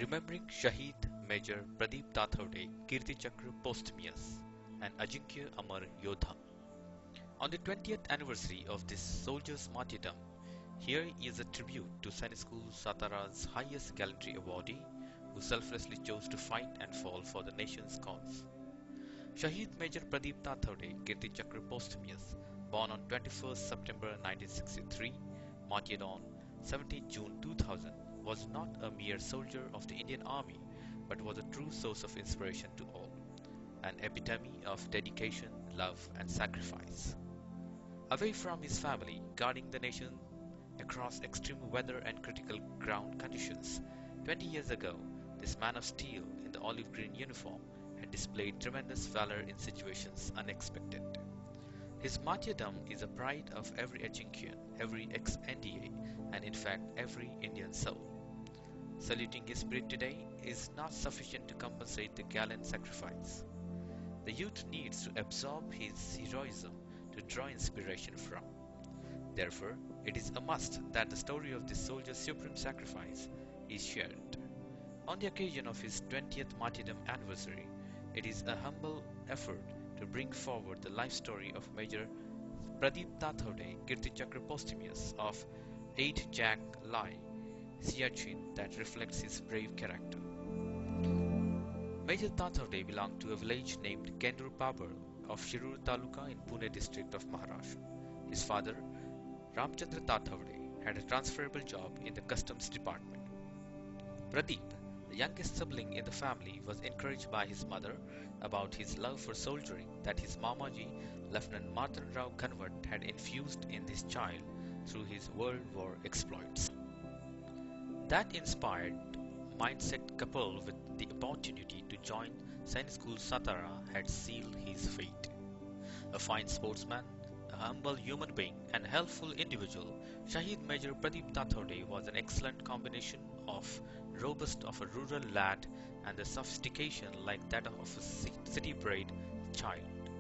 Remembering Shaheed Major Pradeep Tathavde Kirti Chakra Posthumous and Ajinkya Amar Yodha. On the 20th anniversary of this soldier's martyrdom, here is a tribute to Sainik School Satara's highest gallantry awardee who selflessly chose to fight and fall for the nation's cause. Shaheed Major Pradeep Tathavde Kirti Chakra Posthumous, born on 21st September 1963, martyred on 17 June 2000, was not a mere soldier of the Indian Army but was a true source of inspiration to all, an epitome of dedication, love, and sacrifice. Away from his family, guarding the nation across extreme weather and critical ground conditions, 20 years ago, this man of steel in the olive green uniform had displayed tremendous valor in situations unexpected. His martyrdom is a pride of every Ajinkian, every ex-NDA, and in fact every Indian soul. Saluting his spirit today is not sufficient to compensate the gallant sacrifice. The youth needs to absorb his heroism to draw inspiration from. Therefore, it is a must that the story of this soldier's supreme sacrifice is shared. On the occasion of his 20th martyrdom anniversary, it is a humble effort to bring forward the life story of Major Pradeep Tathavde Kirti Chakra Posthumous of 8 Jack Lai, Siachen that reflects his brave character. Major Tathavde belonged to a village named Kendur Babur of Shirur Taluka in Pune district of Maharashtra. His father, Ramchandra Tathavde, had a transferable job in the customs department. Pradeep, the youngest sibling in the family, was encouraged by his mother about his love for soldiering that his Mamaji, Lieutenant Martin Rao Kanwat, had infused in this child through his World War exploits. That inspired mindset coupled with the opportunity to join Sainik School Satara had sealed his fate. A fine sportsman, a humble human being, and helpful individual, Shaheed Major Pradeep Tathavde was an excellent combination of robust of a rural lad and the sophistication like that of a city-bred child.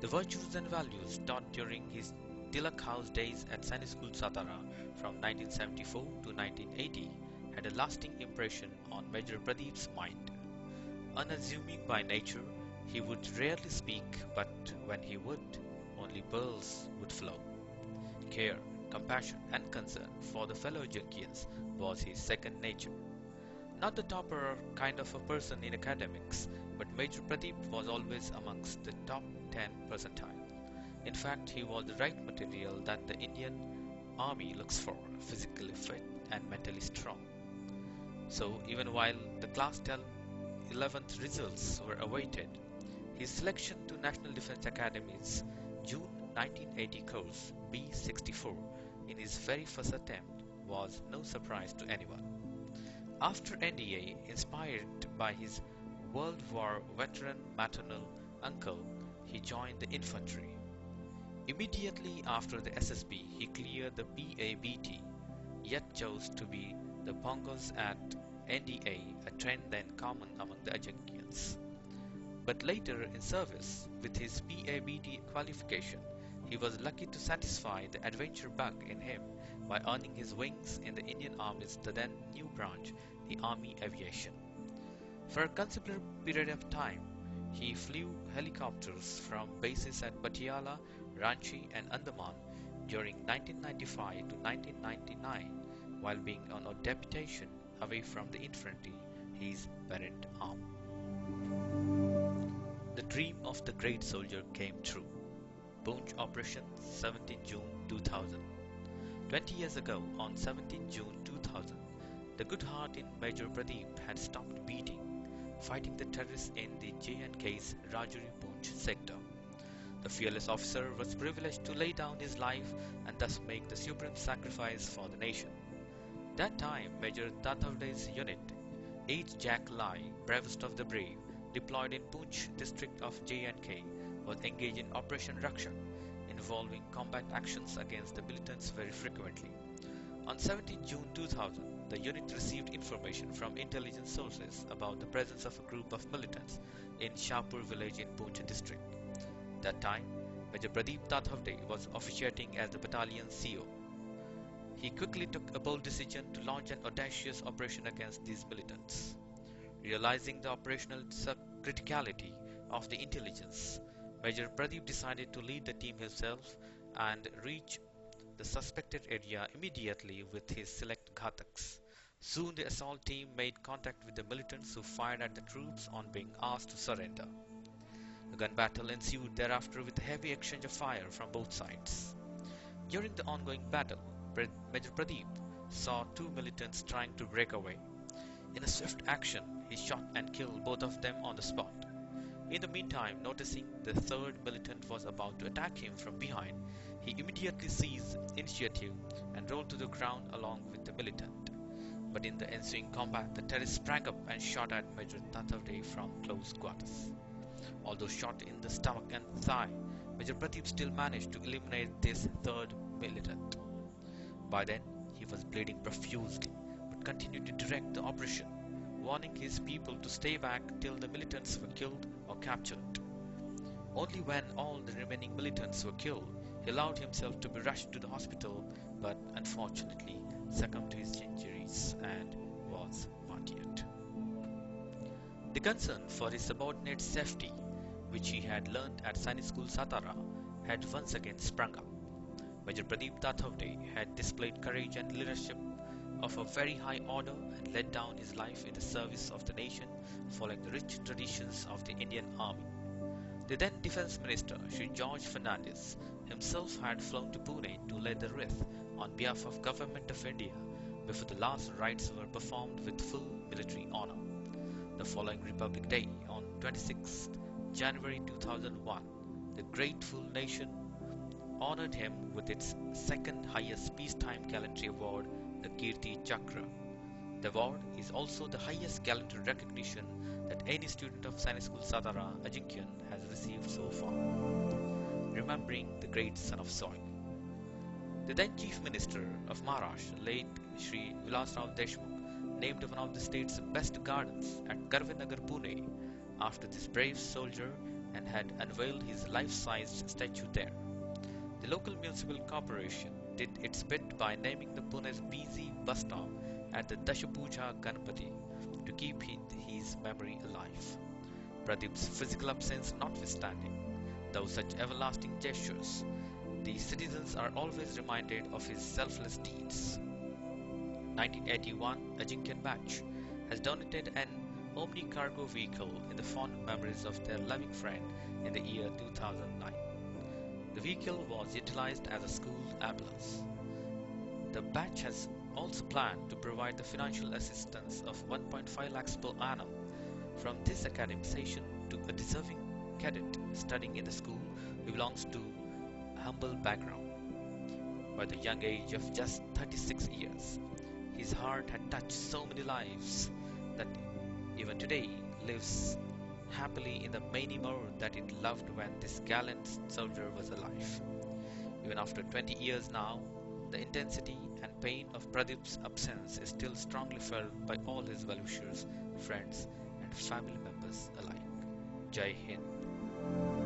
The virtues and values taught during his Tilak House days at Sainik School Satara from 1974 to 1980 had a lasting impression on Major Pradeep's mind. Unassuming by nature, he would rarely speak, but when he would, only pearls would flow. Care, compassion, and concern for the fellow Junkians was his second nature. Not the topper kind of a person in academics, but Major Pradeep was always amongst the top 10 percentile. In fact, he was the right material that the Indian Army looks for, physically fit and mentally strong. So, even while the Class 11th results were awaited, his selection to National Defence Academy's June 1980 course B-64 in his very first attempt was no surprise to anyone. After NDA, inspired by his World War veteran maternal uncle, he joined the infantry. Immediately after the SSB, he cleared the PABT, yet chose to be the Pongos at NDA, a trend then common among the Ajinkians. But later in service, with his PABT qualification, he was lucky to satisfy the adventure bug in him by earning his wings in the Indian Army's then new branch, the Army Aviation. For a considerable period of time, he flew helicopters from bases at Patiala, Ranchi and Andaman during 1995 to 1999 while being on a deputation away from the infantry, his parent arm. The dream of the great soldier came true. Poonch Operation, 17 June 2000. 20 years ago, on 17 June 2000, the good heart in Major Pradeep had stopped beating, fighting the terrorists in the J&K's Rajuri Poonch sector. The fearless officer was privileged to lay down his life and thus make the supreme sacrifice for the nation. That time, Major Tathavde's unit, 8 Jack Lai, bravest of the brave, deployed in Poonch district of J&K, was engaged in Operation Raksha, involving combat actions against the militants very frequently. On 17 June 2000, the unit received information from intelligence sources about the presence of a group of militants in Shahpur village in Poonch district. That time, Major Pradeep Tathavde was officiating as the battalion CO. He quickly took a bold decision to launch an audacious operation against these militants. Realizing the operational criticality of the intelligence, Major Pradeep decided to lead the team himself and reach the suspected area immediately with his select Ghataks. Soon the assault team made contact with the militants who fired at the troops on being asked to surrender. A gun battle ensued thereafter with a heavy exchange of fire from both sides. During the ongoing battle, Major Pradeep saw two militants trying to break away. In a swift action, he shot and killed both of them on the spot. In the meantime, noticing the third militant was about to attack him from behind, he immediately seized initiative and rolled to the ground along with the militant. But in the ensuing combat, the terrorist sprang up and shot at Major Tathavde from close quarters. Although shot in the stomach and thigh, Major Pradeep still managed to eliminate this third militant. By then, he was bleeding profusely, but continued to direct the operation, warning his people to stay back till the militants were killed or captured. Only when all the remaining militants were killed, he allowed himself to be rushed to the hospital, but unfortunately succumbed to his injuries and was martyred. The concern for his subordinate's safety, which he had learnt at Sainik School Satara, had once again sprung up. Major Pradeep Tathavde had displayed courage and leadership of a very high order and laid down his life in the service of the nation, following the rich traditions of the Indian Army. The then Defence Minister, Sri George Fernandes, himself had flown to Pune to lay the wreath on behalf of Government of India before the last rites were performed with full military honour. The following Republic Day, on 26th January 2001, the grateful nation honoured him with its second highest peacetime gallantry award, the Kirti Chakra. The award is also the highest gallantry recognition that any student of Sainik School Satara, Ajinkyan, has received so far. Remembering the great son of soil. The then Chief Minister of Maharashtra, late Sri Vilasrao Deshmukh, named one of the state's best gardens at Garvinagar, Pune, after this brave soldier and had unveiled his life-sized statue there. The local municipal corporation did its bit by naming the Pune's busy bus stop at the Dashapuja Ganpati to keep his memory alive. Pradeep's physical absence notwithstanding, though such everlasting gestures, the citizens are always reminded of his selfless deeds. 1981 Ajinkyan Batch has donated an Omni cargo vehicle in the fond memories of their loving friend in the year 2009. The vehicle was utilized as a school ambulance. The batch has also planned to provide the financial assistance of 1.5 lakhs per annum from this academic session to a deserving cadet studying in the school who belongs to a humble background. By the young age of just 36 years, his heart had touched so many lives that even today lives happily in the many more that it loved when this gallant soldier was alive. Even after 20 years now, the intensity and pain of Pradeep's absence is still strongly felt by all his well-wishers, friends and family members alike. Jai Hind.